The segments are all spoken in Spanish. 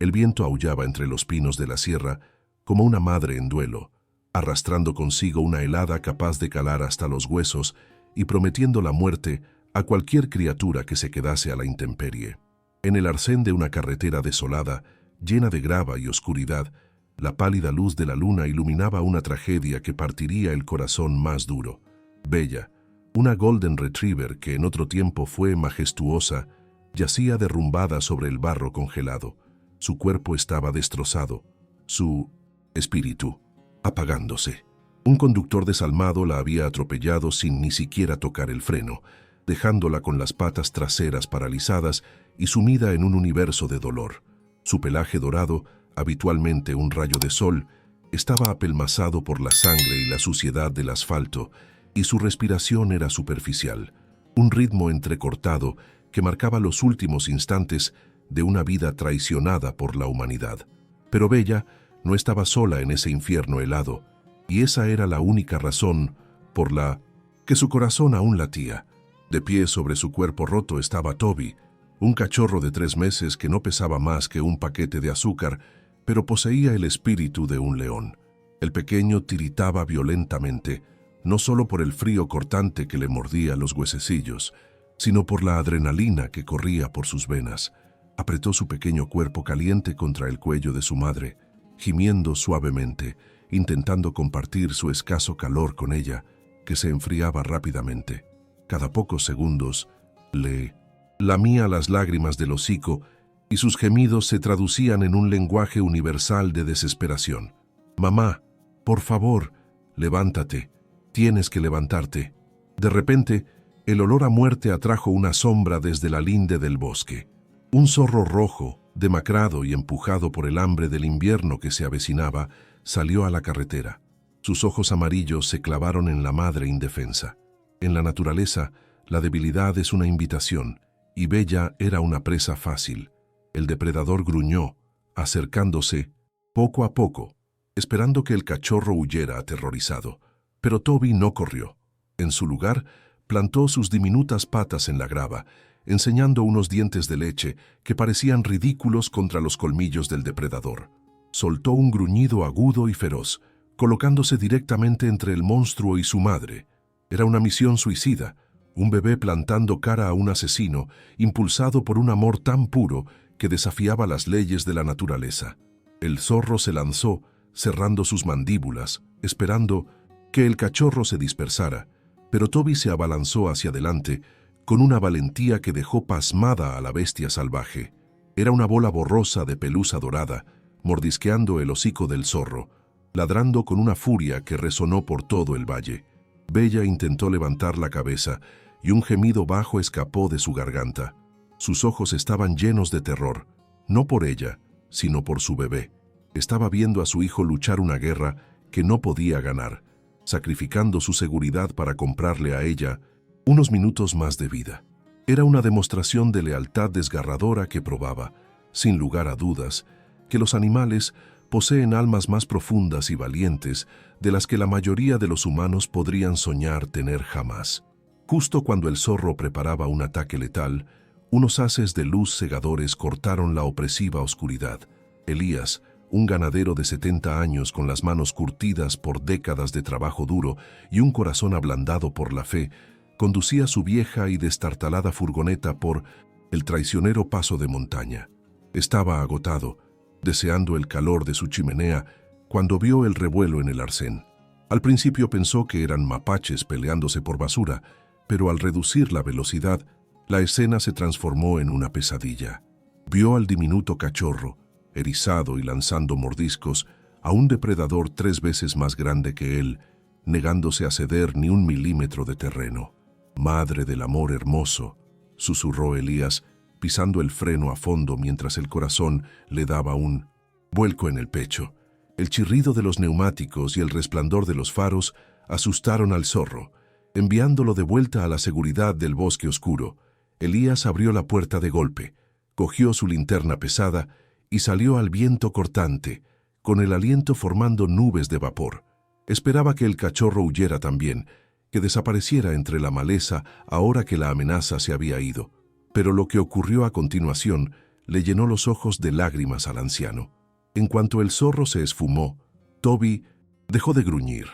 El viento aullaba entre los pinos de la sierra como una madre en duelo, arrastrando consigo una helada capaz de calar hasta los huesos y prometiendo la muerte a cualquier criatura que se quedase a la intemperie. En el arcén de una carretera desolada, llena de grava y oscuridad, la pálida luz de la luna iluminaba una tragedia que partiría el corazón más duro. Bella, una Golden Retriever que en otro tiempo fue majestuosa, yacía derrumbada sobre el barro congelado. Su cuerpo estaba destrozado, su espíritu apagándose. Un conductor desalmado la había atropellado sin ni siquiera tocar el freno, dejándola con las patas traseras paralizadas y sumida en un universo de dolor. Su pelaje dorado, habitualmente un rayo de sol, estaba apelmazado por la sangre y la suciedad del asfalto, y su respiración era superficial, un ritmo entrecortado que marcaba los últimos instantes de una vida traicionada por la humanidad. Pero Bella no estaba sola en ese infierno helado, y esa era la única razón por la que su corazón aún latía. De pie sobre su cuerpo roto estaba Toby, un cachorro de 3 meses que no pesaba más que un paquete de azúcar, pero poseía el espíritu de un león. El pequeño tiritaba violentamente, no solo por el frío cortante que le mordía los huesecillos, sino por la adrenalina que corría por sus venas. Apretó su pequeño cuerpo caliente contra el cuello de su madre, gimiendo suavemente, intentando compartir su escaso calor con ella, que se enfriaba rápidamente. Cada pocos segundos le lamía las lágrimas del hocico y sus gemidos se traducían en un lenguaje universal de desesperación. «Mamá, por favor, levántate, tienes que levantarte». De repente, el olor a muerte atrajo una sombra desde la linde del bosque. Un zorro rojo, demacrado y empujado por el hambre del invierno que se avecinaba, salió a la carretera. Sus ojos amarillos se clavaron en la madre indefensa. En la naturaleza, la debilidad es una invitación, y Bella era una presa fácil. El depredador gruñó, acercándose poco a poco, esperando que el cachorro huyera aterrorizado. Pero Toby no corrió. En su lugar, plantó sus diminutas patas en la grava, enseñando unos dientes de leche que parecían ridículos contra los colmillos del depredador. Soltó un gruñido agudo y feroz, colocándose directamente entre el monstruo y su madre. Era una misión suicida, un bebé plantando cara a un asesino, impulsado por un amor tan puro que desafiaba las leyes de la naturaleza. El zorro se lanzó, cerrando sus mandíbulas, esperando que el cachorro se dispersara, pero Toby se abalanzó hacia adelante con una valentía que dejó pasmada a la bestia salvaje. Era una bola borrosa de pelusa dorada, mordisqueando el hocico del zorro, ladrando con una furia que resonó por todo el valle. Bella intentó levantar la cabeza y un gemido bajo escapó de su garganta. Sus ojos estaban llenos de terror, no por ella, sino por su bebé. Estaba viendo a su hijo luchar una guerra que no podía ganar, sacrificando su seguridad para comprarle a ella unos minutos más de vida. Era una demostración de lealtad desgarradora que probaba, sin lugar a dudas, que los animales poseen almas más profundas y valientes de las que la mayoría de los humanos podrían soñar tener jamás. Justo cuando el zorro preparaba un ataque letal, unos haces de luz cegadores cortaron la opresiva oscuridad. Elías, un ganadero de 70 años con las manos curtidas por décadas de trabajo duro y un corazón ablandado por la fe, conducía su vieja y destartalada furgoneta por el traicionero paso de montaña. Estaba agotado, deseando el calor de su chimenea, cuando vio el revuelo en el arcén. Al principio pensó que eran mapaches peleándose por basura, pero al reducir la velocidad, la escena se transformó en una pesadilla. Vio al diminuto cachorro, erizado y lanzando mordiscos, a un depredador 3 veces más grande que él, negándose a ceder ni un milímetro de terreno. «Madre del amor hermoso», susurró Elías, pisando el freno a fondo mientras el corazón le daba un vuelco en el pecho. El chirrido de los neumáticos y el resplandor de los faros asustaron al zorro, enviándolo de vuelta a la seguridad del bosque oscuro. Elías abrió la puerta de golpe, cogió su linterna pesada y salió al viento cortante, con el aliento formando nubes de vapor. Esperaba que el cachorro huyera también, que desapareciera entre la maleza ahora que la amenaza se había ido. Pero lo que ocurrió a continuación le llenó los ojos de lágrimas al anciano. En cuanto el zorro se esfumó, Toby dejó de gruñir.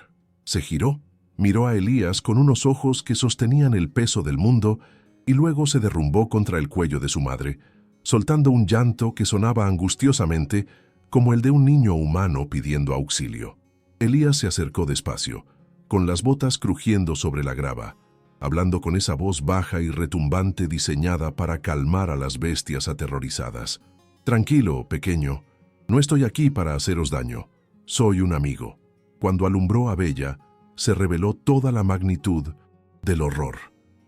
Se giró, miró a Elías con unos ojos que sostenían el peso del mundo y luego se derrumbó contra el cuello de su madre, soltando un llanto que sonaba angustiosamente como el de un niño humano pidiendo auxilio. Elías se acercó despacio, con las botas crujiendo sobre la grava, hablando con esa voz baja y retumbante diseñada para calmar a las bestias aterrorizadas. «Tranquilo, pequeño, no estoy aquí para haceros daño. Soy un amigo». Cuando alumbró a Bella, se reveló toda la magnitud del horror.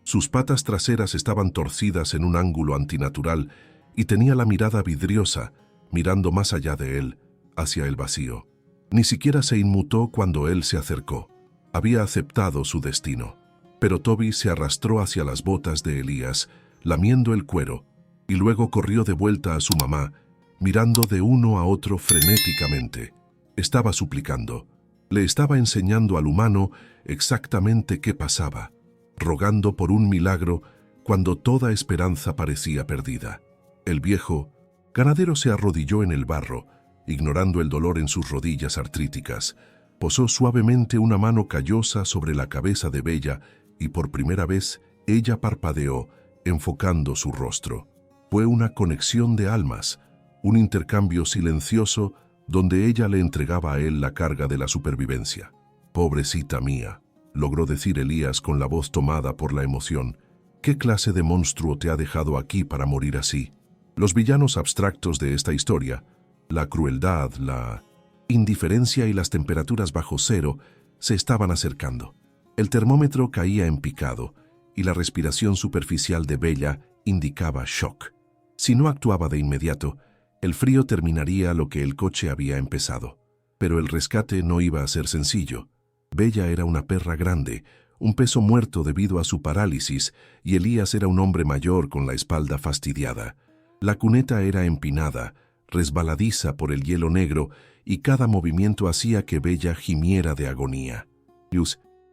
Sus patas traseras estaban torcidas en un ángulo antinatural y tenía la mirada vidriosa, mirando más allá de él, hacia el vacío. Ni siquiera se inmutó cuando él se acercó. Había aceptado su destino. Pero Toby se arrastró hacia las botas de Elías, lamiendo el cuero, y luego corrió de vuelta a su mamá, mirando de uno a otro frenéticamente. Estaba suplicando. Le estaba enseñando al humano exactamente qué pasaba, rogando por un milagro cuando toda esperanza parecía perdida. El viejo ganadero se arrodilló en el barro, ignorando el dolor en sus rodillas artríticas. Posó suavemente una mano callosa sobre la cabeza de Bella y por primera vez ella parpadeó, enfocando su rostro. Fue una conexión de almas, un intercambio silencioso donde ella le entregaba a él la carga de la supervivencia. «Pobrecita mía», logró decir Elías con la voz tomada por la emoción. «¿Qué clase de monstruo te ha dejado aquí para morir así?» Los villanos abstractos de esta historia, la crueldad, la indiferencia y las temperaturas bajo cero, se estaban acercando. El termómetro caía en picado y la respiración superficial de Bella indicaba shock. Si no actuaba de inmediato, el frío terminaría lo que el coche había empezado. Pero el rescate no iba a ser sencillo. Bella era una perra grande, un peso muerto debido a su parálisis, y Elías era un hombre mayor con la espalda fastidiada. La cuneta era empinada, resbaladiza por el hielo negro, y cada movimiento hacía que Bella gimiera de agonía.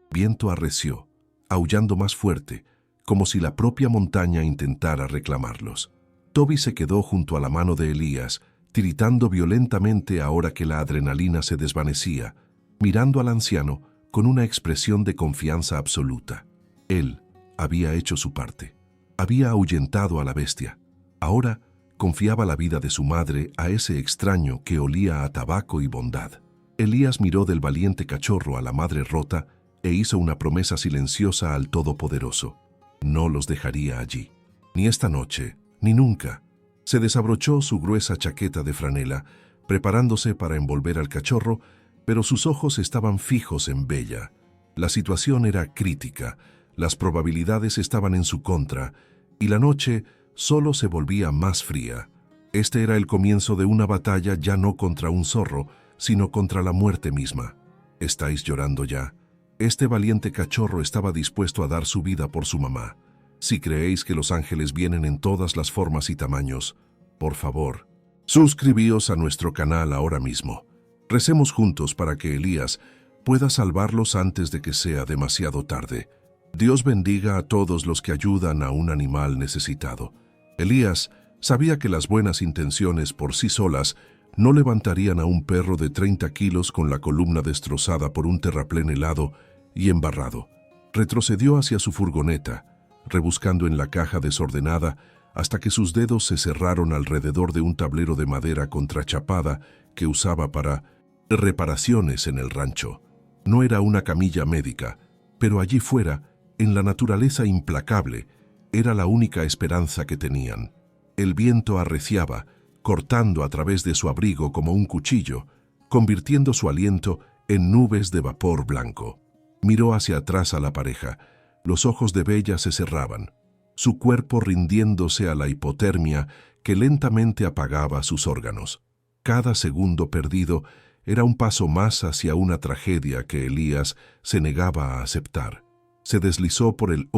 Viento arreció, aullando más fuerte, como si la propia montaña intentara reclamarlos. Toby se quedó junto a la mano de Elías, tiritando violentamente ahora que la adrenalina se desvanecía, mirando al anciano con una expresión de confianza absoluta. Él había hecho su parte. Había ahuyentado a la bestia. Ahora confiaba la vida de su madre a ese extraño que olía a tabaco y bondad. Elías miró del valiente cachorro a la madre rota e hizo una promesa silenciosa al Todopoderoso. No los dejaría allí, ni esta noche, ni nunca. Se desabrochó su gruesa chaqueta de franela, preparándose para envolver al cachorro, pero sus ojos estaban fijos en Bella. La situación era crítica, las probabilidades estaban en su contra, y la noche solo se volvía más fría. Este era el comienzo de una batalla ya no contra un zorro, sino contra la muerte misma. ¿Estáis llorando ya? Este valiente cachorro estaba dispuesto a dar su vida por su mamá. Si creéis que los ángeles vienen en todas las formas y tamaños, por favor, suscribíos a nuestro canal ahora mismo. Recemos juntos para que Elías pueda salvarlos antes de que sea demasiado tarde. Dios bendiga a todos los que ayudan a un animal necesitado. Elías sabía que las buenas intenciones por sí solas no levantarían a un perro de 30 kilos con la columna destrozada por un terraplén helado y embarrado. Retrocedió hacia su furgoneta, rebuscando en la caja desordenada hasta que sus dedos se cerraron alrededor de un tablero de madera contrachapada que usaba para reparaciones en el rancho. No era una camilla médica, pero allí fuera, en la naturaleza implacable, era la única esperanza que tenían. El viento arreciaba, cortando a través de su abrigo como un cuchillo, convirtiendo su aliento en nubes de vapor blanco. Miró hacia atrás a la pareja. Los ojos de Bella se cerraban, su cuerpo rindiéndose a la hipotermia que lentamente apagaba sus órganos. Cada segundo perdido era un paso más hacia una tragedia que Elías se negaba a aceptar. Se deslizó por el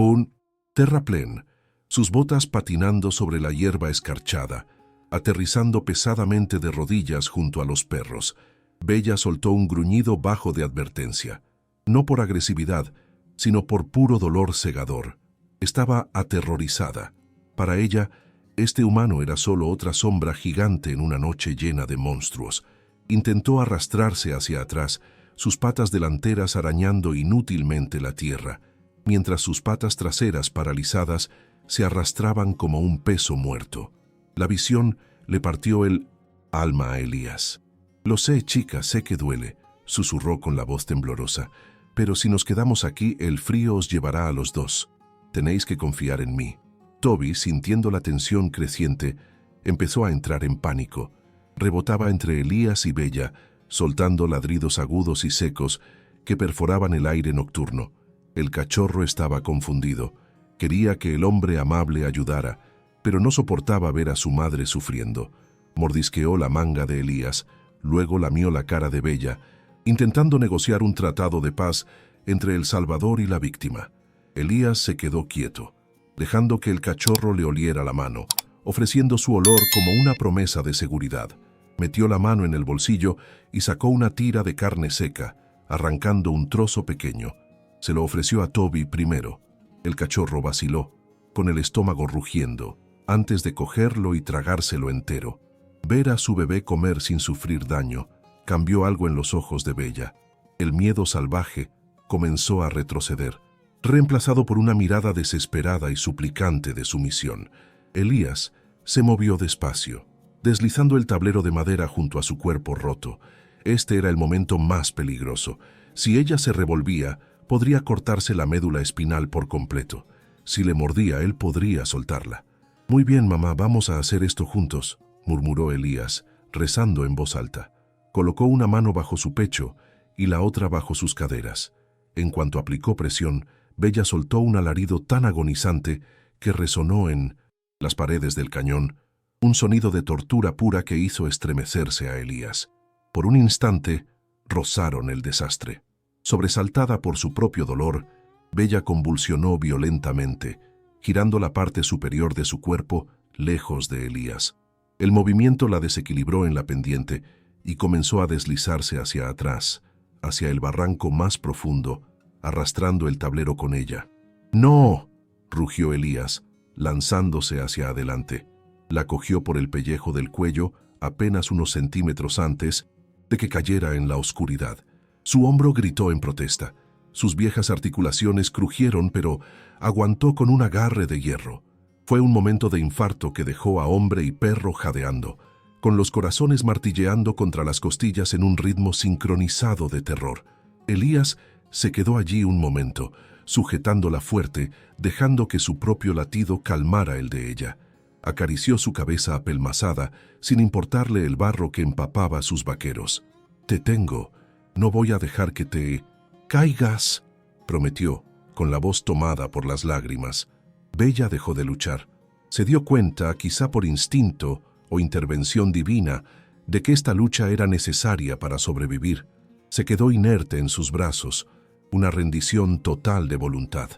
terraplén, sus botas patinando sobre la hierba escarchada, aterrizando pesadamente de rodillas junto a los perros. Bella soltó un gruñido bajo de advertencia, no por agresividad, sino por puro dolor cegador. Estaba aterrorizada. Para ella, Este humano era solo otra sombra gigante en una noche llena de monstruos. Intentó arrastrarse hacia atrás, sus patas delanteras arañando inútilmente la tierra, mientras sus patas traseras paralizadas se arrastraban como un peso muerto. La visión le partió el alma a Elías. «Lo sé, chica, sé que duele», susurró con la voz temblorosa, «pero si nos quedamos aquí, el frío os llevará a los dos. Tenéis que confiar en mí». Toby, sintiendo la tensión creciente, empezó a entrar en pánico. Rebotaba entre Elías y Bella, soltando ladridos agudos y secos que perforaban el aire nocturno. El cachorro estaba confundido. Quería que el hombre amable ayudara, pero no soportaba ver a su madre sufriendo. Mordisqueó la manga de Elías, luego lamió la cara de Bella, intentando negociar un tratado de paz entre el Salvador y la víctima. Elías se quedó quieto, dejando que el cachorro le oliera la mano, ofreciendo su olor como una promesa de seguridad. Metió la mano en el bolsillo y sacó una tira de carne seca, arrancando un trozo pequeño. Se lo ofreció a Toby primero. El cachorro vaciló, con el estómago rugiendo, antes de cogerlo y tragárselo entero. Ver a su bebé comer sin sufrir daño cambió algo en los ojos de Bella. El miedo salvaje comenzó a retroceder, reemplazado por una mirada desesperada y suplicante de sumisión. Elías se movió despacio, deslizando el tablero de madera junto a su cuerpo roto. Este era el momento más peligroso. Si ella se revolvía, podría cortarse la médula espinal por completo. Si le mordía, él podría soltarla. «Muy bien, mamá, vamos a hacer esto juntos», murmuró Elías, rezando en voz alta. Colocó una mano bajo su pecho y la otra bajo sus caderas. En cuanto aplicó presión, Bella soltó un alarido tan agonizante que resonó en las paredes del cañón, un sonido de tortura pura que hizo estremecerse a Elías. Por un instante, rozaron el desastre. Sobresaltada por su propio dolor, Bella convulsionó violentamente, girando la parte superior de su cuerpo lejos de Elías. El movimiento la desequilibró en la pendiente y comenzó a deslizarse hacia atrás, hacia el barranco más profundo, arrastrando el tablero con ella. «¡No!», rugió Elías, lanzándose hacia adelante. La cogió por el pellejo del cuello apenas unos centímetros antes de que cayera en la oscuridad. Su hombro gritó en protesta. Sus viejas articulaciones crujieron, pero aguantó con un agarre de hierro. Fue un momento de infarto que dejó a hombre y perro jadeando, con los corazones martilleando contra las costillas en un ritmo sincronizado de terror. Elías se quedó allí un momento, sujetándola fuerte, dejando que su propio latido calmara el de ella. Acarició su cabeza apelmazada, sin importarle el barro que empapaba sus vaqueros. «Te tengo. No voy a dejar que te caigas», prometió, con la voz tomada por las lágrimas. Bella dejó de luchar. Se dio cuenta, quizá por instinto o intervención divina, de que esta lucha era necesaria para sobrevivir. Se quedó inerte en sus brazos, una rendición total de voluntad.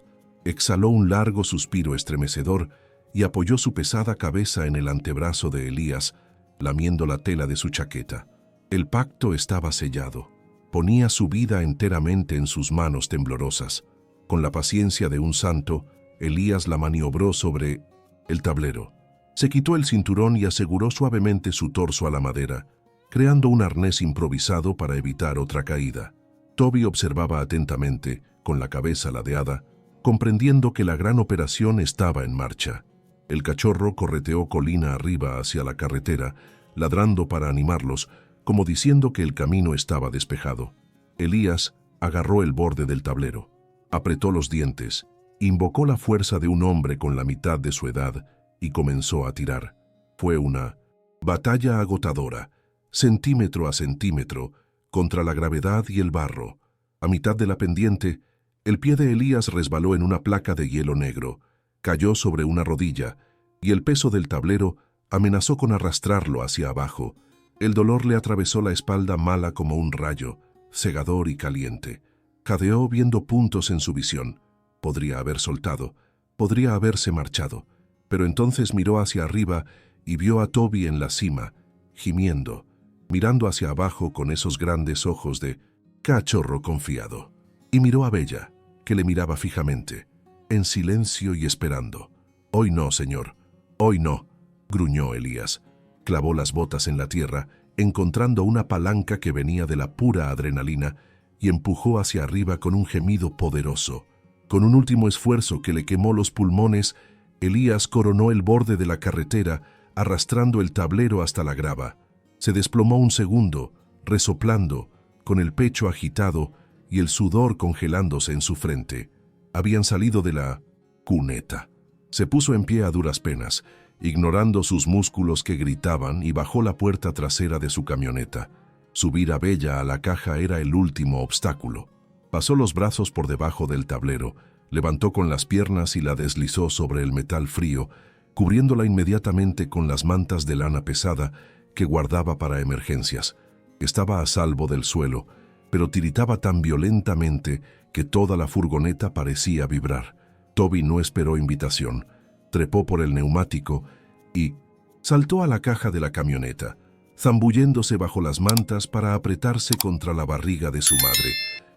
Exhaló un largo suspiro estremecedor y apoyó su pesada cabeza en el antebrazo de Elías, lamiendo la tela de su chaqueta. El pacto estaba sellado. Ponía su vida enteramente en sus manos temblorosas. Con la paciencia de un santo, Elías la maniobró sobre el tablero. Se quitó el cinturón y aseguró suavemente su torso a la madera, creando un arnés improvisado para evitar otra caída. Toby observaba atentamente, con la cabeza ladeada, comprendiendo que la gran operación estaba en marcha. El cachorro correteó colina arriba hacia la carretera, ladrando para animarlos, como diciendo que el camino estaba despejado. Elías agarró el borde del tablero, apretó los dientes, invocó la fuerza de un hombre con la mitad de su edad y comenzó a tirar. Fue una batalla agotadora, centímetro a centímetro, contra la gravedad y el barro. A mitad de la pendiente, el pie de Elías resbaló en una placa de hielo negro, cayó sobre una rodilla, y el peso del tablero amenazó con arrastrarlo hacia abajo. El dolor le atravesó la espalda mala como un rayo, cegador y caliente. Jadeó viendo puntos en su visión. Podría haber soltado, podría haberse marchado, pero entonces miró hacia arriba y vio a Toby en la cima, gimiendo, mirando hacia abajo con esos grandes ojos de cachorro confiado. Y miró a Bella, que le miraba fijamente, en silencio y esperando. «Hoy no, señor, hoy no», gruñó Elías. Clavó las botas en la tierra, encontrando una palanca que venía de la pura adrenalina, y empujó hacia arriba con un gemido poderoso. Con un último esfuerzo que le quemó los pulmones, Elías coronó el borde de la carretera, arrastrando el tablero hasta la grava. Se desplomó un segundo, resoplando, con el pecho agitado y el sudor congelándose en su frente. Habían salido de la cuneta. Se puso en pie a duras penas, ignorando sus músculos que gritaban, y bajó la puerta trasera de su camioneta. Subir a Bella a la caja era el último obstáculo. Pasó los brazos por debajo del tablero, levantó con las piernas y la deslizó sobre el metal frío, cubriéndola inmediatamente con las mantas de lana pesada que guardaba para emergencias. Estaba a salvo del suelo, pero tiritaba tan violentamente que toda la furgoneta parecía vibrar. Toby no esperó invitación. Trepó por el neumático y saltó a la caja de la camioneta, zambulléndose bajo las mantas para apretarse contra la barriga de su madre.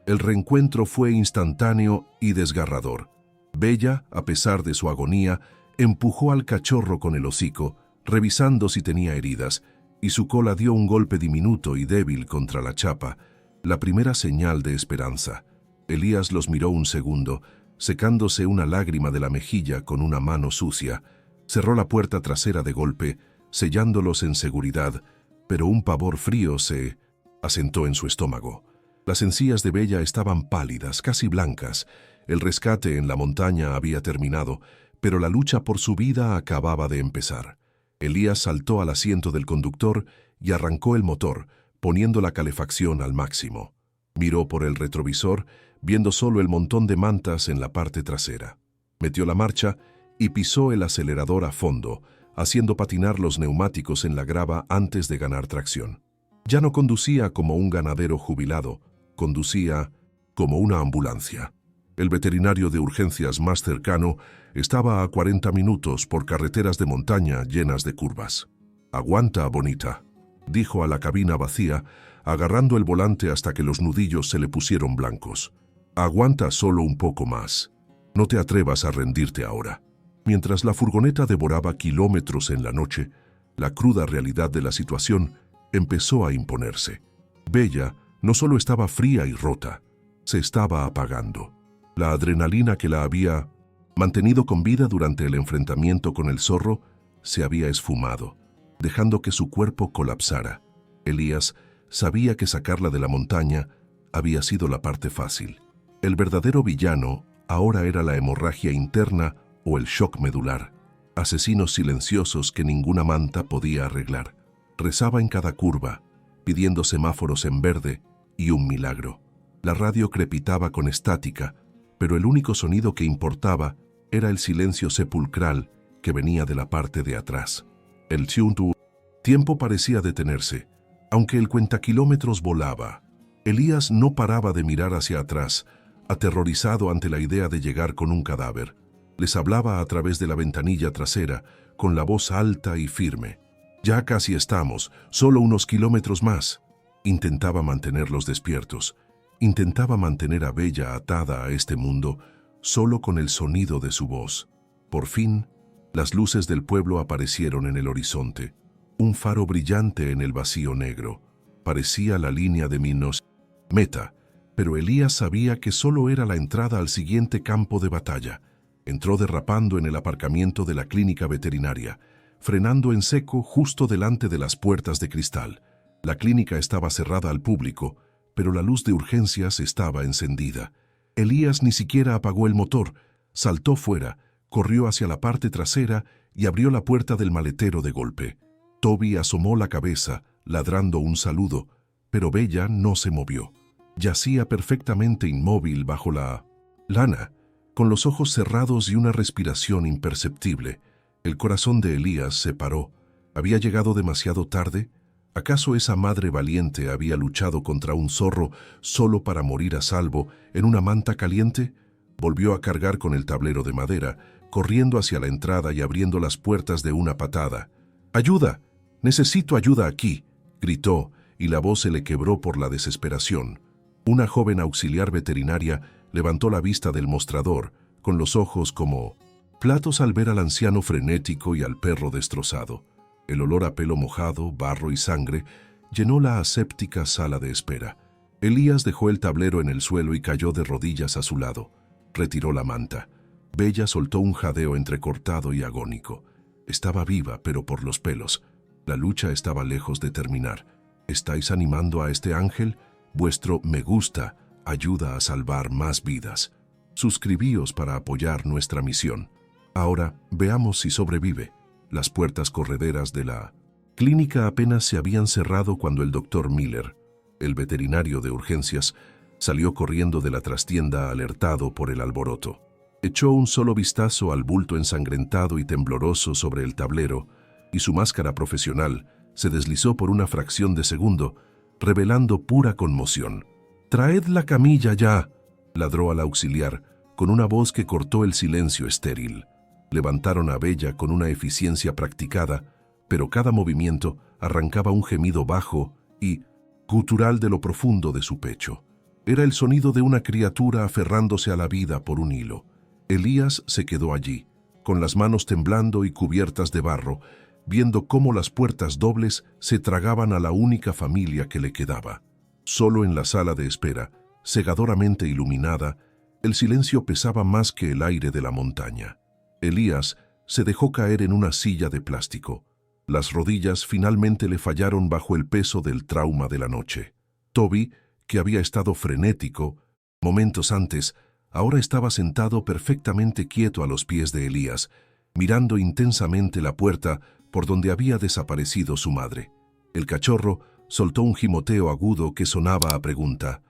El reencuentro fue instantáneo y desgarrador. Bella, a pesar de su agonía, empujó al cachorro con el hocico, revisando si tenía heridas, y su cola dio un golpe diminuto y débil contra la chapa, la primera señal de esperanza. Elías los miró un segundo, secándose una lágrima de la mejilla con una mano sucia. Cerró la puerta trasera de golpe, sellándolos en seguridad, pero un pavor frío se asentó en su estómago. Las encías de Bella estaban pálidas, casi blancas. El rescate en la montaña había terminado, pero la lucha por su vida acababa de empezar. Elías saltó al asiento del conductor y arrancó el motor, poniendo la calefacción al máximo. Miró por el retrovisor, viendo solo el montón de mantas en la parte trasera. Metió la marcha y pisó el acelerador a fondo, haciendo patinar los neumáticos en la grava antes de ganar tracción. Ya no conducía como un ganadero jubilado, conducía como una ambulancia. El veterinario de urgencias más cercano estaba a 40 minutos por carreteras de montaña llenas de curvas. «Aguanta, bonita», dijo a la cabina vacía, agarrando el volante hasta que los nudillos se le pusieron blancos. «Aguanta solo un poco más. No te atrevas a rendirte ahora». Mientras la furgoneta devoraba kilómetros en la noche, la cruda realidad de la situación empezó a imponerse. Bella no solo estaba fría y rota, se estaba apagando. La adrenalina que la había mantenido con vida durante el enfrentamiento con el zorro se había esfumado, dejando que su cuerpo colapsara. Elías sabía que sacarla de la montaña había sido la parte fácil. El verdadero villano ahora era la hemorragia interna o el shock medular, asesinos silenciosos que ninguna manta podía arreglar. Rezaba en cada curva, pidiendo semáforos en verde y un milagro. La radio crepitaba con estática, pero el único sonido que importaba era el silencio sepulcral que venía de la parte de atrás. El tiempo parecía detenerse, aunque el cuentakilómetros volaba. Elías no paraba de mirar hacia atrás, aterrorizado ante la idea de llegar con un cadáver. Les hablaba a través de la ventanilla trasera, con la voz alta y firme. «Ya casi estamos, solo unos kilómetros más». Intentaba mantenerlos despiertos. Intentaba mantener a Bella atada a este mundo solo con el sonido de su voz. Por fin, las luces del pueblo aparecieron en el horizonte. Un faro brillante en el vacío negro. Parecía la línea de meta, pero Elías sabía que solo era la entrada al siguiente campo de batalla. Entró derrapando en el aparcamiento de la clínica veterinaria, frenando en seco justo delante de las puertas de cristal. La clínica estaba cerrada al público, pero la luz de urgencias estaba encendida. Elías ni siquiera apagó el motor, saltó fuera, corrió hacia la parte trasera y abrió la puerta del maletero de golpe. Toby asomó la cabeza, ladrando un saludo, pero Bella no se movió. Yacía perfectamente inmóvil bajo la lana, con los ojos cerrados y una respiración imperceptible. El corazón de Elías se paró. ¿Había llegado demasiado tarde? ¿Acaso esa madre valiente había luchado contra un zorro solo para morir a salvo en una manta caliente? Volvió a cargar con el tablero de madera, corriendo hacia la entrada y abriendo las puertas de una patada. «¡Ayuda! ¡Necesito ayuda aquí!», gritó, y la voz se le quebró por la desesperación. Una joven auxiliar veterinaria levantó la vista del mostrador, con los ojos como Platos al ver al anciano frenético y al perro destrozado. El olor a pelo mojado, barro y sangre llenó la aséptica sala de espera. Elías dejó el tablero en el suelo y cayó de rodillas a su lado. Retiró la manta. Bella soltó un jadeo entrecortado y agónico. Estaba viva, pero por los pelos. La lucha estaba lejos de terminar. ¿Estáis animando a este ángel? Vuestro me gusta ayuda a salvar más vidas. Suscribíos para apoyar nuestra misión. Ahora, veamos si sobrevive. Las puertas correderas de la clínica apenas se habían cerrado cuando el doctor Miller, el veterinario de urgencias, salió corriendo de la trastienda alertado por el alboroto. Echó un solo vistazo al bulto ensangrentado y tembloroso sobre el tablero, y su máscara profesional se deslizó por una fracción de segundo, revelando pura conmoción. «¡Traed la camilla ya!», ladró al auxiliar, con una voz que cortó el silencio estéril. Levantaron a Bella con una eficiencia practicada, pero cada movimiento arrancaba un gemido bajo y gutural de lo profundo de su pecho. Era el sonido de una criatura aferrándose a la vida por un hilo. Elías se quedó allí, con las manos temblando y cubiertas de barro, viendo cómo las puertas dobles se tragaban a la única familia que le quedaba. Solo en la sala de espera, cegadoramente iluminada, el silencio pesaba más que el aire de la montaña. Elías se dejó caer en una silla de plástico. Las rodillas finalmente le fallaron bajo el peso del trauma de la noche. Toby, que había estado frenético momentos antes, ahora estaba sentado perfectamente quieto a los pies de Elías, mirando intensamente la puerta por donde había desaparecido su madre. El cachorro soltó un gimoteo agudo que sonaba a pregunta.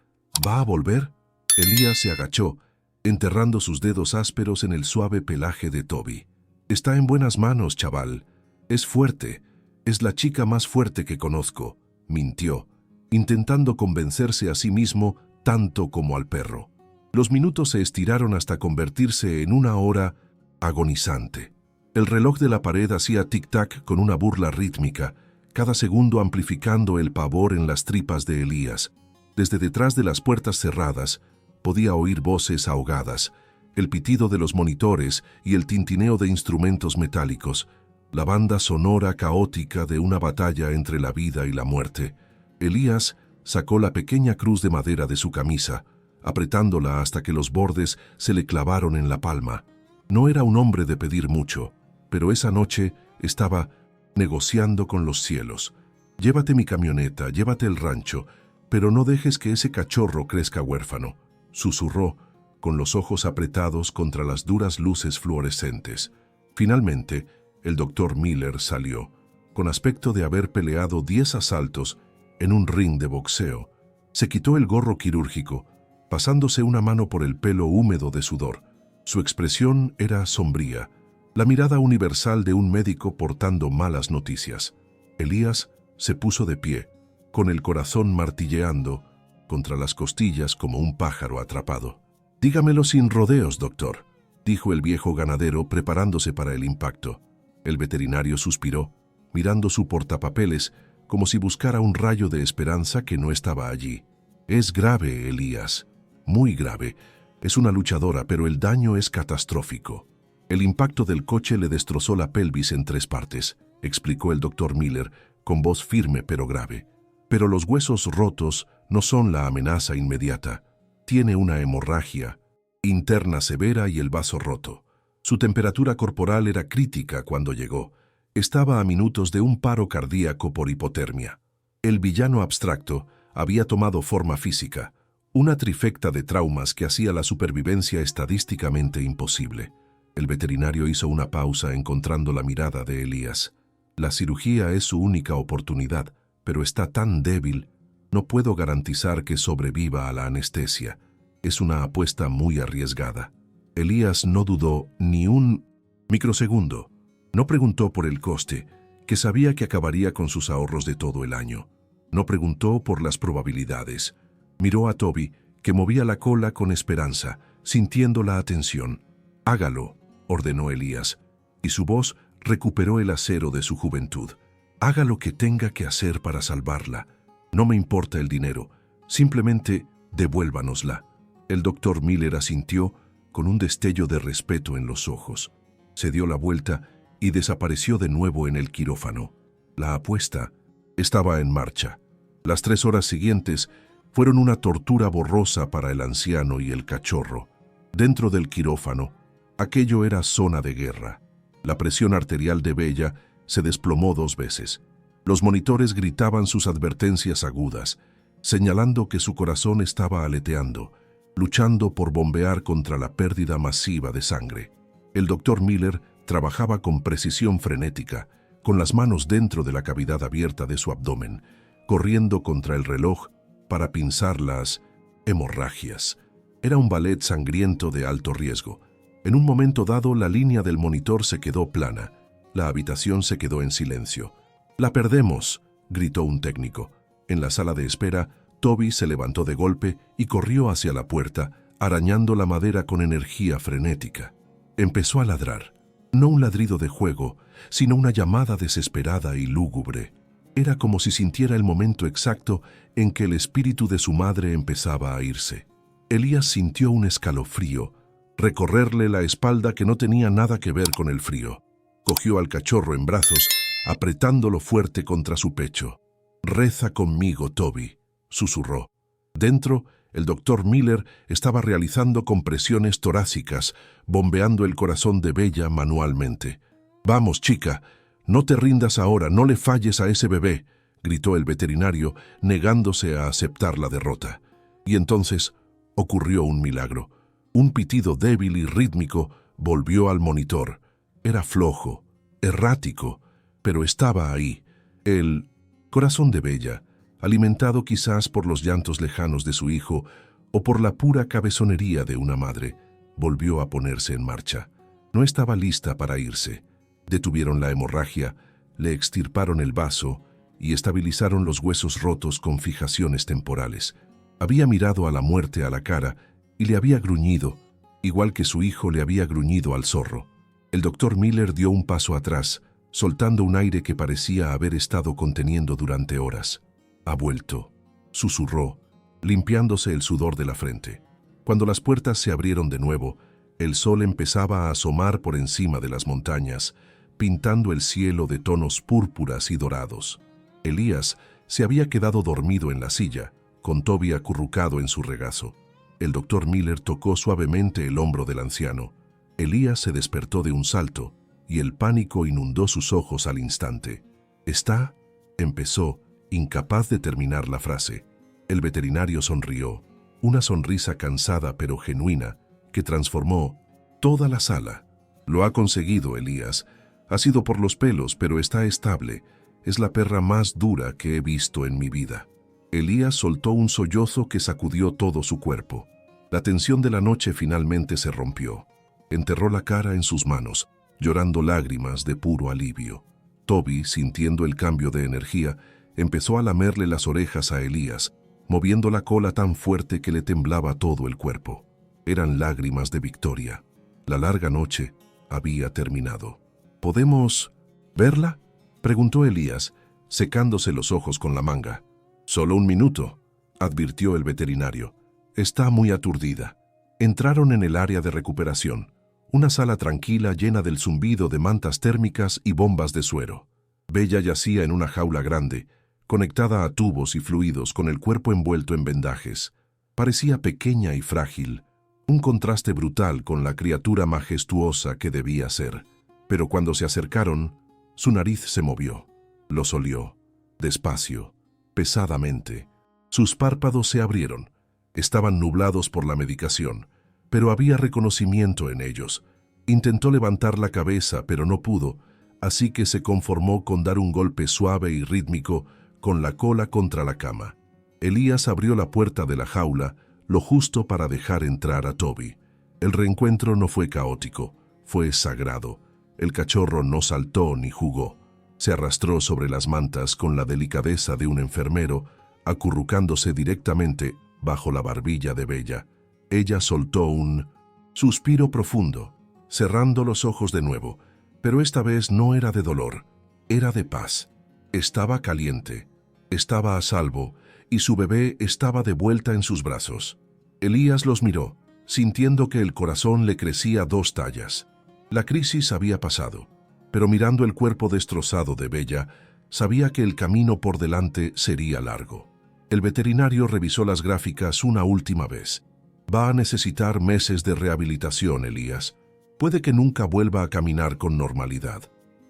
¿Va a volver? Elías se agachó, enterrando sus dedos ásperos en el suave pelaje de Toby. Está en buenas manos, chaval. Es fuerte. Es la chica más fuerte que conozco, mintió, intentando convencerse a sí mismo tanto como al perro. Los minutos se estiraron hasta convertirse en una hora agonizante. El reloj de la pared hacía tic-tac con una burla rítmica, cada segundo amplificando el pavor en las tripas de Elías. Desde detrás de las puertas cerradas, podía oír voces ahogadas, el pitido de los monitores y el tintineo de instrumentos metálicos, la banda sonora caótica de una batalla entre la vida y la muerte. Elías sacó la pequeña cruz de madera de su camisa, apretándola hasta que los bordes se le clavaron en la palma. No era un hombre de pedir mucho, pero esa noche estaba negociando con los cielos. Llévate mi camioneta, llévate el rancho, pero no dejes que ese cachorro crezca huérfano, susurró, con los ojos apretados contra las duras luces fluorescentes. Finalmente, el doctor Miller salió, con aspecto de haber peleado 10 asaltos en un ring de boxeo. Se quitó el gorro quirúrgico, pasándose una mano por el pelo húmedo de sudor. Su expresión era sombría, la mirada universal de un médico portando malas noticias. Elías se puso de pie, con el corazón martilleando contra las costillas como un pájaro atrapado. «Dígamelo sin rodeos, doctor», dijo el viejo ganadero preparándose para el impacto. El veterinario suspiró, mirando su portapapeles como si buscara un rayo de esperanza que no estaba allí. «Es grave, Elías, muy grave. Es una luchadora, pero el daño es catastrófico. El impacto del coche le destrozó la pelvis en 3 partes», explicó el doctor Miller, con voz firme pero grave. «Pero los huesos rotos no son la amenaza inmediata. Tiene una hemorragia interna severa y el vaso roto. Su temperatura corporal era crítica cuando llegó. Estaba a minutos de un paro cardíaco por hipotermia. El villano abstracto había tomado forma física, una trifecta de traumas que hacía la supervivencia estadísticamente imposible». El veterinario hizo una pausa encontrando la mirada de Elías. «La cirugía es su única oportunidad, pero está tan débil. No puedo garantizar que sobreviva a la anestesia. Es una apuesta muy arriesgada». Elías no dudó ni un microsegundo. No preguntó por el coste, que sabía que acabaría con sus ahorros de todo el año. No preguntó por las probabilidades. Miró a Toby, que movía la cola con esperanza, sintiendo la atención. «Hágalo», ordenó Elías, y su voz recuperó el acero de su juventud. «Haga lo que tenga que hacer para salvarla. No me importa el dinero, simplemente devuélvanosla». El doctor Miller asintió con un destello de respeto en los ojos. Se dio la vuelta y desapareció de nuevo en el quirófano. La apuesta estaba en marcha. Las 3 horas siguientes fueron una tortura borrosa para el anciano y el cachorro. Dentro del quirófano, aquello era zona de guerra. La presión arterial de Bella se desplomó 2 veces. Los monitores gritaban sus advertencias agudas, señalando que su corazón estaba aleteando, luchando por bombear contra la pérdida masiva de sangre. El doctor Miller trabajaba con precisión frenética, con las manos dentro de la cavidad abierta de su abdomen, corriendo contra el reloj para pinzar las hemorragias. Era un ballet sangriento de alto riesgo. En un momento dado, la línea del monitor se quedó plana. La habitación se quedó en silencio. «¡La perdemos!», gritó un técnico. En la sala de espera, Toby se levantó de golpe y corrió hacia la puerta, arañando la madera con energía frenética. Empezó a ladrar. No un ladrido de juego, sino una llamada desesperada y lúgubre. Era como si sintiera el momento exacto en que el espíritu de su madre empezaba a irse. Elías sintió un escalofrío, recorrerle la espalda que no tenía nada que ver con el frío. Cogió al cachorro en brazos, apretándolo fuerte contra su pecho. «Reza conmigo, Toby», susurró. Dentro, el doctor Miller estaba realizando compresiones torácicas, bombeando el corazón de Bella manualmente. «Vamos, chica, no te rindas ahora, no le falles a ese bebé», gritó el veterinario, negándose a aceptar la derrota. Y entonces ocurrió un milagro. Un pitido débil y rítmico volvió al monitor. Era flojo, errático, pero estaba ahí. El corazón de Bella, alimentado quizás por los llantos lejanos de su hijo o por la pura cabezonería de una madre, volvió a ponerse en marcha. No estaba lista para irse. Detuvieron la hemorragia, le extirparon el vaso y estabilizaron los huesos rotos con fijaciones temporales. Había mirado a la muerte a la cara y le había gruñido, igual que su hijo le había gruñido al zorro. El doctor Miller dio un paso atrás, soltando un aire que parecía haber estado conteniendo durante horas. «Ha vuelto», susurró, limpiándose el sudor de la frente. Cuando las puertas se abrieron de nuevo, el sol empezaba a asomar por encima de las montañas, pintando el cielo de tonos púrpuras y dorados. Elías se había quedado dormido en la silla, con Toby acurrucado en su regazo. El doctor Miller tocó suavemente el hombro del anciano. Elías se despertó de un salto, y el pánico inundó sus ojos al instante. «¿Está?», empezó, incapaz de terminar la frase. El veterinario sonrió, una sonrisa cansada pero genuina, que transformó toda la sala. «Lo ha conseguido, Elías. Ha sido por los pelos, pero está estable. Es la perra más dura que he visto en mi vida». Elías soltó un sollozo que sacudió todo su cuerpo. La tensión de la noche finalmente se rompió. Enterró la cara en sus manos, llorando lágrimas de puro alivio. Toby, sintiendo el cambio de energía, empezó a lamerle las orejas a Elías, moviendo la cola tan fuerte que le temblaba todo el cuerpo. Eran lágrimas de victoria. La larga noche había terminado. «¿Podemos verla?», preguntó Elías, secándose los ojos con la manga. «Solo un minuto», advirtió el veterinario. «Está muy aturdida». Entraron en el área de recuperación, una sala tranquila llena del zumbido de mantas térmicas y bombas de suero. Bella yacía en una jaula grande, conectada a tubos y fluidos con el cuerpo envuelto en vendajes. Parecía pequeña y frágil, un contraste brutal con la criatura majestuosa que debía ser. Pero cuando se acercaron, su nariz se movió. Los olió, despacio, pesadamente. Sus párpados se abrieron. Estaban nublados por la medicación, pero había reconocimiento en ellos. Intentó levantar la cabeza, pero no pudo, así que se conformó con dar un golpe suave y rítmico con la cola contra la cama. Elías abrió la puerta de la jaula, lo justo para dejar entrar a Toby. El reencuentro no fue caótico, fue sagrado. El cachorro no saltó ni jugó. Se arrastró sobre las mantas con la delicadeza de un enfermero, acurrucándose directamente bajo la barbilla de Bella. Ella soltó un suspiro profundo, cerrando los ojos de nuevo, pero esta vez no era de dolor, era de paz. Estaba caliente, estaba a salvo, y su bebé estaba de vuelta en sus brazos. Elías los miró, sintiendo que el corazón le crecía 2 tallas. La crisis había pasado, pero mirando el cuerpo destrozado de Bella, sabía que el camino por delante sería largo. El veterinario revisó las gráficas una última vez. Va a necesitar meses de rehabilitación, Elías. Puede que nunca vuelva a caminar con normalidad.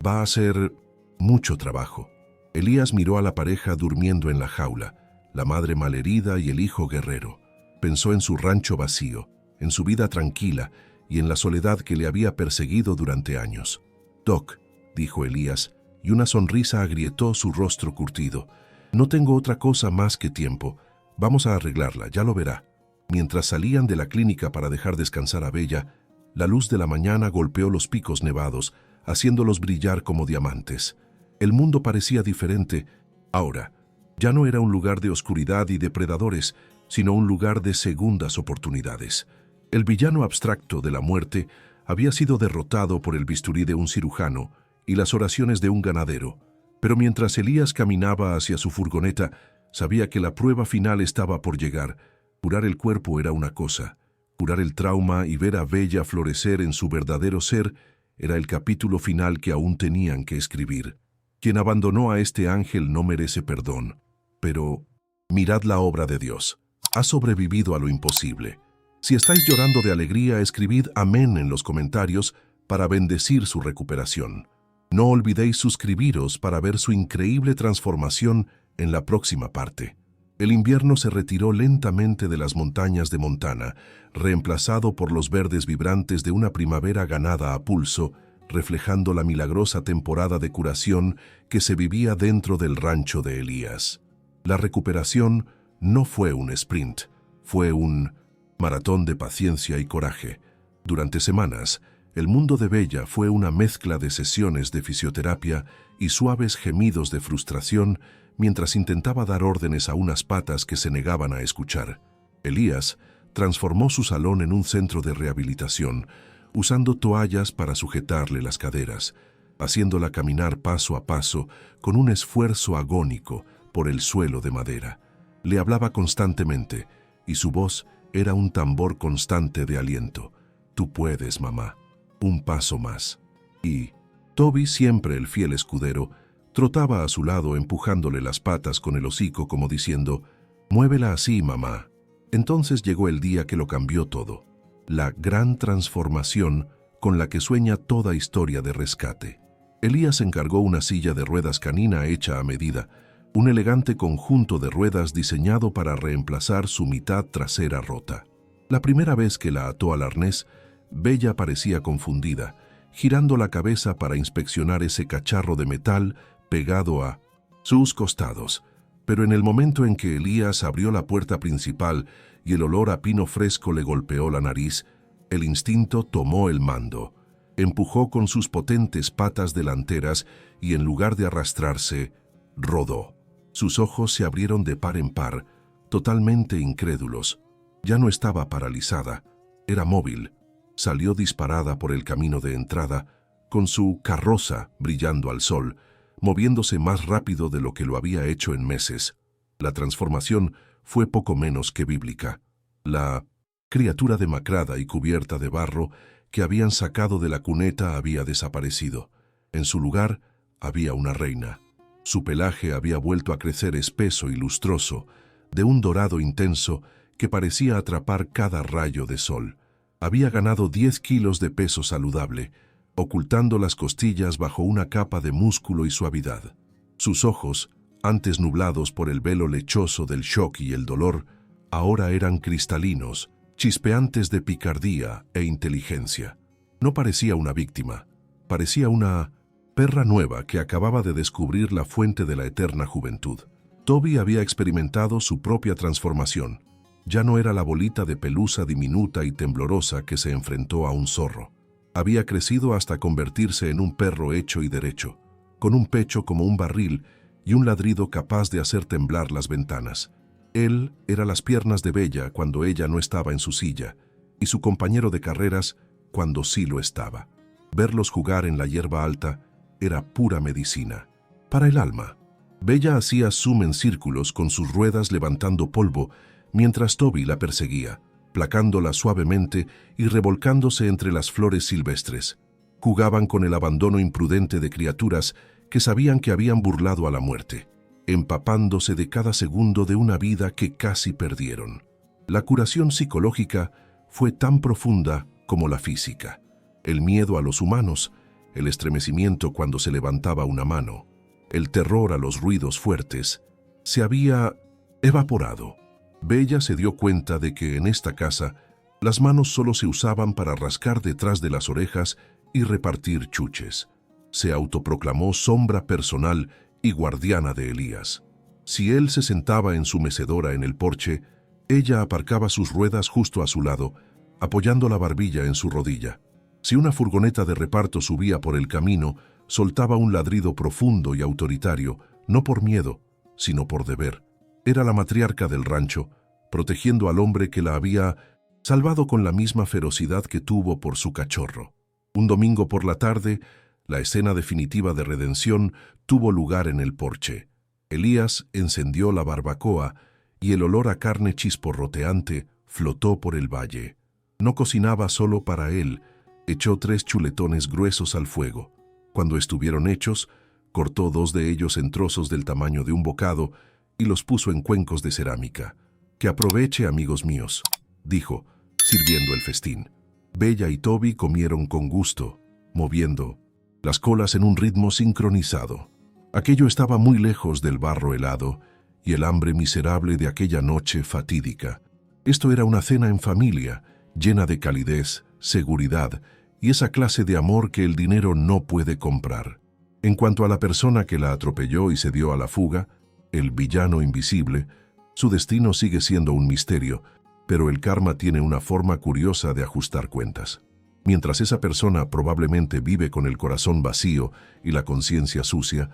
Va a ser mucho trabajo. Elías miró a la pareja durmiendo en la jaula, la madre malherida y el hijo guerrero. Pensó en su rancho vacío, en su vida tranquila y en la soledad que le había perseguido durante años. «Doc», dijo Elías, y una sonrisa agrietó su rostro curtido. «No tengo otra cosa más que tiempo. Vamos a arreglarla, ya lo verá». Mientras salían de la clínica para dejar descansar a Bella, la luz de la mañana golpeó los picos nevados, haciéndolos brillar como diamantes. El mundo parecía diferente. Ahora, ya no era un lugar de oscuridad y depredadores, sino un lugar de segundas oportunidades. El villano abstracto de la muerte había sido derrotado por el bisturí de un cirujano y las oraciones de un ganadero. Pero mientras Elías caminaba hacia su furgoneta, sabía que la prueba final estaba por llegar. Curar el cuerpo era una cosa. Curar el trauma y ver a Bella florecer en su verdadero ser era el capítulo final que aún tenían que escribir. Quien abandonó a este ángel no merece perdón. Pero mirad la obra de Dios. Ha sobrevivido a lo imposible. Si estáis llorando de alegría, escribid amén en los comentarios para bendecir su recuperación. No olvidéis suscribiros para ver su increíble transformación en la próxima parte. El invierno se retiró lentamente de las montañas de Montana, reemplazado por los verdes vibrantes de una primavera ganada a pulso, reflejando la milagrosa temporada de curación que se vivía dentro del rancho de Elías. La recuperación no fue un sprint, fue un maratón de paciencia y coraje. Durante semanas, el mundo de Bella fue una mezcla de sesiones de fisioterapia y suaves gemidos de frustración mientras intentaba dar órdenes a unas patas que se negaban a escuchar. Elías transformó su salón en un centro de rehabilitación, usando toallas para sujetarle las caderas, haciéndola caminar paso a paso con un esfuerzo agónico por el suelo de madera. Le hablaba constantemente, y su voz era un tambor constante de aliento. «Tú puedes, mamá. Un paso más». Y Toby, siempre el fiel escudero, trotaba a su lado empujándole las patas con el hocico como diciendo, «Muévela así, mamá». Entonces llegó el día que lo cambió todo. La gran transformación con la que sueña toda historia de rescate. Elías encargó una silla de ruedas canina hecha a medida, un elegante conjunto de ruedas diseñado para reemplazar su mitad trasera rota. La primera vez que la ató al arnés, Bella parecía confundida, girando la cabeza para inspeccionar ese cacharro de metal pegado a sus costados. Pero en el momento en que Elías abrió la puerta principal y el olor a pino fresco le golpeó la nariz, el instinto tomó el mando. Empujó con sus potentes patas delanteras y en lugar de arrastrarse, rodó. Sus ojos se abrieron de par en par, totalmente incrédulos. Ya no estaba paralizada, era móvil. Salió disparada por el camino de entrada, con su carroza brillando al sol, moviéndose más rápido de lo que lo había hecho en meses. La transformación fue poco menos que bíblica. La criatura demacrada y cubierta de barro que habían sacado de la cuneta había desaparecido. En su lugar había una reina. Su pelaje había vuelto a crecer espeso y lustroso, de un dorado intenso que parecía atrapar cada rayo de sol. Había ganado 10 kilos de peso saludable, ocultando las costillas bajo una capa de músculo y suavidad. Sus ojos, antes nublados por el velo lechoso del shock y el dolor, ahora eran cristalinos, chispeantes de picardía e inteligencia. No parecía una víctima, parecía una perra nueva que acababa de descubrir la fuente de la eterna juventud. Toby había experimentado su propia transformación. Ya no era la bolita de pelusa diminuta y temblorosa que se enfrentó a un zorro. Había crecido hasta convertirse en un perro hecho y derecho, con un pecho como un barril y un ladrido capaz de hacer temblar las ventanas. Él era las piernas de Bella cuando ella no estaba en su silla, y su compañero de carreras cuando sí lo estaba. Verlos jugar en la hierba alta era pura medicina. Para el alma, Bella hacía zoom en círculos con sus ruedas levantando polvo, mientras Toby la perseguía, placándola suavemente y revolcándose entre las flores silvestres. Jugaban con el abandono imprudente de criaturas que sabían que habían burlado a la muerte, empapándose de cada segundo de una vida que casi perdieron. La curación psicológica fue tan profunda como la física. El miedo a los humanos, el estremecimiento cuando se levantaba una mano, el terror a los ruidos fuertes, se había evaporado. Bella se dio cuenta de que en esta casa las manos solo se usaban para rascar detrás de las orejas y repartir chuches. Se autoproclamó sombra personal y guardiana de Elías. Si él se sentaba en su mecedora en el porche, ella aparcaba sus ruedas justo a su lado, apoyando la barbilla en su rodilla. Si una furgoneta de reparto subía por el camino, soltaba un ladrido profundo y autoritario, no por miedo, sino por deber. Era la matriarca del rancho, protegiendo al hombre que la había salvado con la misma ferocidad que tuvo por su cachorro. Un domingo por la tarde, la escena definitiva de redención tuvo lugar en el porche. Elías encendió la barbacoa y el olor a carne chisporroteante flotó por el valle. No cocinaba solo para él, echó 3 chuletones gruesos al fuego. Cuando estuvieron hechos, cortó 2 de ellos en trozos del tamaño de un bocado y los puso en cuencos de cerámica. «Que aproveche, amigos míos», dijo, sirviendo el festín. Bella y Toby comieron con gusto, moviendo las colas en un ritmo sincronizado. Aquello estaba muy lejos del barro helado y el hambre miserable de aquella noche fatídica. Esto era una cena en familia, llena de calidez, seguridad y esa clase de amor que el dinero no puede comprar. En cuanto a la persona que la atropelló y se dio a la fuga, el villano invisible, su destino sigue siendo un misterio, pero el karma tiene una forma curiosa de ajustar cuentas. Mientras esa persona probablemente vive con el corazón vacío y la conciencia sucia,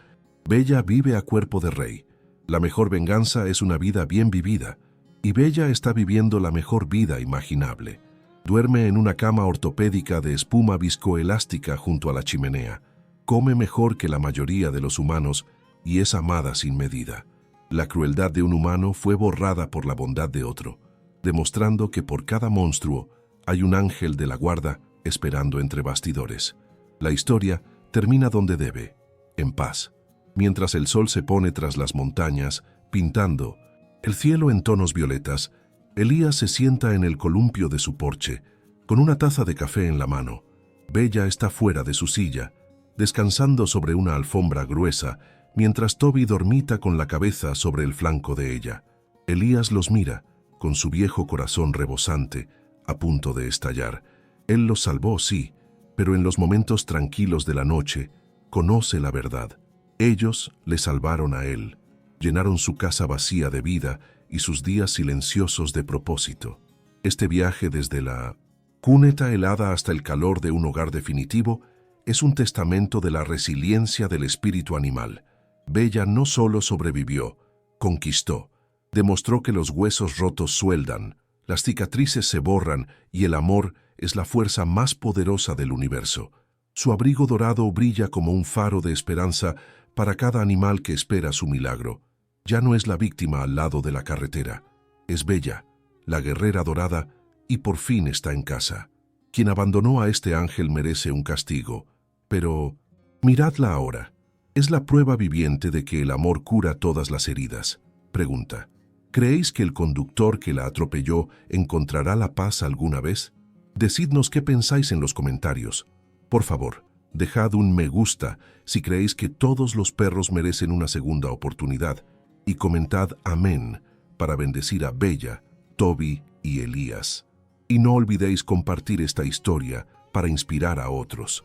Bella vive a cuerpo de rey. La mejor venganza es una vida bien vivida, y Bella está viviendo la mejor vida imaginable. Duerme en una cama ortopédica de espuma viscoelástica junto a la chimenea. Come mejor que la mayoría de los humanos y es amada sin medida. La crueldad de un humano fue borrada por la bondad de otro, demostrando que por cada monstruo hay un ángel de la guarda esperando entre bastidores. La historia termina donde debe, en paz, mientras el sol se pone tras las montañas, pintando el cielo en tonos violetas. Elías se sienta en el columpio de su porche, con una taza de café en la mano. Bella está fuera de su silla, descansando sobre una alfombra gruesa, mientras Toby dormita con la cabeza sobre el flanco de ella. Elías los mira, con su viejo corazón rebosante, a punto de estallar. Él los salvó, sí, pero en los momentos tranquilos de la noche, conoce la verdad. Ellos le salvaron a él, llenaron su casa vacía de vida y sus días silenciosos de propósito. Este viaje desde la cuneta helada hasta el calor de un hogar definitivo es un testamento de la resiliencia del espíritu animal. Bella no solo sobrevivió, conquistó. Demostró que los huesos rotos sueldan, las cicatrices se borran y el amor es la fuerza más poderosa del universo. Su abrigo dorado brilla como un faro de esperanza para cada animal que espera su milagro. Ya no es la víctima al lado de la carretera. Es Bella, la guerrera dorada, y por fin está en casa. Quien abandonó a este ángel merece un castigo. Pero miradla ahora. ¿Es la prueba viviente de que el amor cura todas las heridas? Pregunta. ¿Creéis que el conductor que la atropelló encontrará la paz alguna vez? Decidnos qué pensáis en los comentarios. Por favor, dejad un me gusta si creéis que todos los perros merecen una segunda oportunidad y comentad amén para bendecir a Bella, Toby y Elías. Y no olvidéis compartir esta historia para inspirar a otros.